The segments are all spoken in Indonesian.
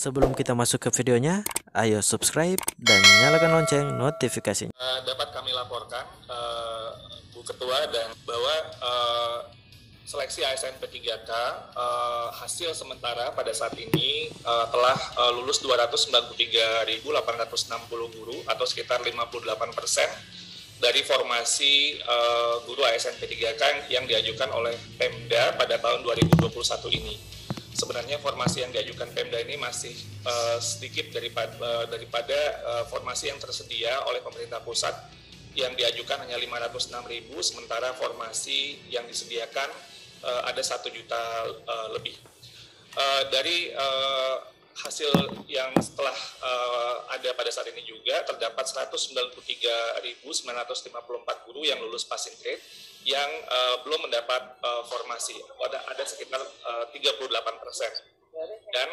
Sebelum kita masuk ke videonya, ayo subscribe dan nyalakan lonceng notifikasinya. Dapat kami laporkan, Bu Ketua, dan bahwa seleksi ASN P3K hasil sementara pada saat ini telah lulus 293.860 guru atau sekitar 58% dari formasi guru ASN P3K yang diajukan oleh Pemda pada tahun 2021 ini. Sebenarnya formasi yang diajukan Pemda ini masih sedikit daripada formasi yang tersedia oleh pemerintah pusat yang diajukan hanya 506.000, sementara formasi yang disediakan ada 1 juta lebih. Dari hasil yang setelah ada pada saat ini juga terdapat 193.954 guru yang lulus passing grade yang belum mendapat formasi. Ada sekitar 38%. Dan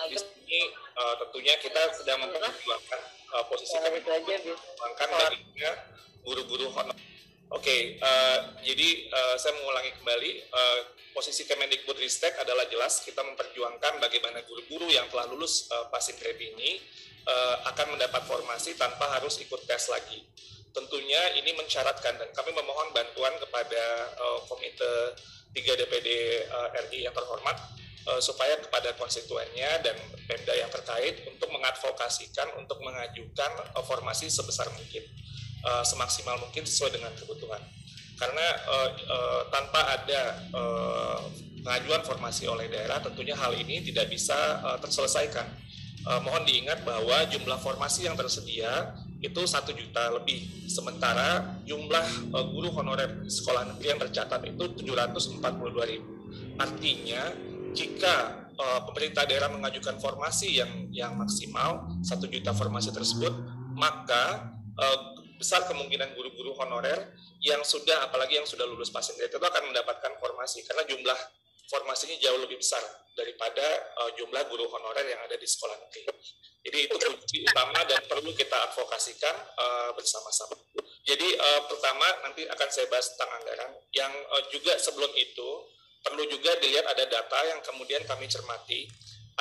di sini tentunya kita sedang memperjuangkan posisi kami memperjuangkan baginya guru-guru honor. Oke, jadi saya mengulangi kembali, posisi Kemendikbudristek adalah jelas kita memperjuangkan bagaimana guru-guru yang telah lulus passing grade ini akan mendapat formasi tanpa harus ikut tes lagi. Tentunya ini mensyaratkan dan kami memohon bantuan kepada Komite 3 DPD RI yang terhormat supaya kepada konstituennya dan Pemda yang terkait untuk mengadvokasikan untuk mengajukan formasi sebesar mungkin, semaksimal mungkin sesuai dengan kebutuhan. Karena tanpa ada pengajuan formasi oleh daerah, tentunya hal ini tidak bisa terselesaikan. Mohon diingat bahwa jumlah formasi yang tersedia itu 1 juta lebih, sementara jumlah guru honorer sekolah negeri yang tercatat itu 742.000. Artinya jika pemerintah daerah mengajukan formasi yang maksimal 1 juta formasi tersebut, maka besar kemungkinan guru-guru honorer yang sudah, apalagi yang sudah lulus passing grade itu akan mendapatkan formasi karena jumlah formasinya jauh lebih besar daripada jumlah guru honorer yang ada di sekolah negeri. Jadi itu kunci utama dan perlu kita advokasikan bersama-sama. Jadi pertama nanti akan saya bahas tentang anggaran. Yang juga sebelum itu perlu juga dilihat ada data yang kemudian kami cermati.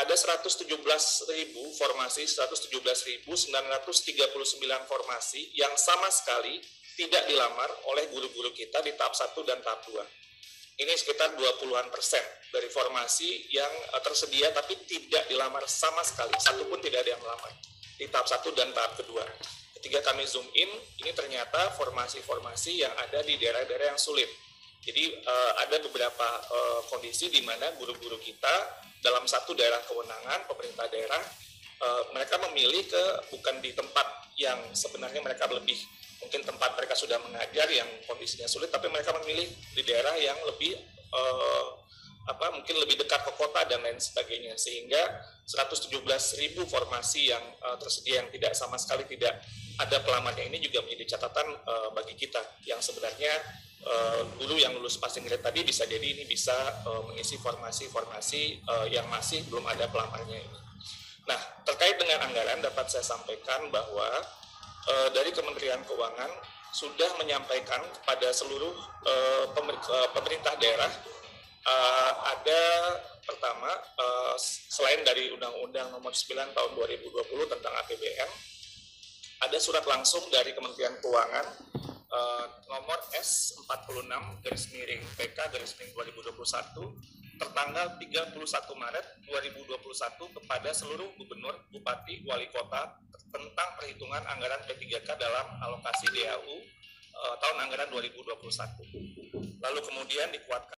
Ada 117.000 formasi, 117.939 formasi yang sama sekali tidak dilamar oleh guru-guru kita di tahap 1 dan tahap 2. Ini sekitar 20-an% dari formasi yang tersedia tapi tidak dilamar sama sekali, satu pun tidak ada yang melamar di tahap 1 dan tahap kedua. Ketika kami zoom in, ini ternyata formasi-formasi yang ada di daerah-daerah yang sulit. Jadi ada beberapa kondisi di mana guru-guru kita dalam satu daerah kewenangan pemerintah daerah, mereka memilih bukan di tempat yang sebenarnya mereka lebih, mungkin tempat mereka sudah mengajar yang kondisinya sulit, tapi mereka memilih di daerah yang lebih mungkin lebih dekat ke kota dan lain sebagainya, sehingga 117.000 formasi yang tersedia yang tidak sama sekali tidak ada pelamarnya ini juga menjadi catatan bagi kita yang sebenarnya guru yang lulus passing grade tadi bisa jadi ini bisa mengisi formasi-formasi yang masih belum ada pelamarnya ini. Nah, terkait dengan anggaran dapat saya sampaikan bahwa dari Kementerian Keuangan sudah menyampaikan kepada seluruh pemerintah daerah ada pertama selain dari Undang-Undang Nomor 9 Tahun 2020 tentang APBN, ada surat langsung dari Kementerian Keuangan nomor S46/PK/2021 tertanggal 31 Maret 2021 kepada seluruh gubernur, bupati, wali kota tentang perhitungan anggaran P3K dalam alokasi DAU tahun anggaran 2021. Lalu kemudian dikuatkan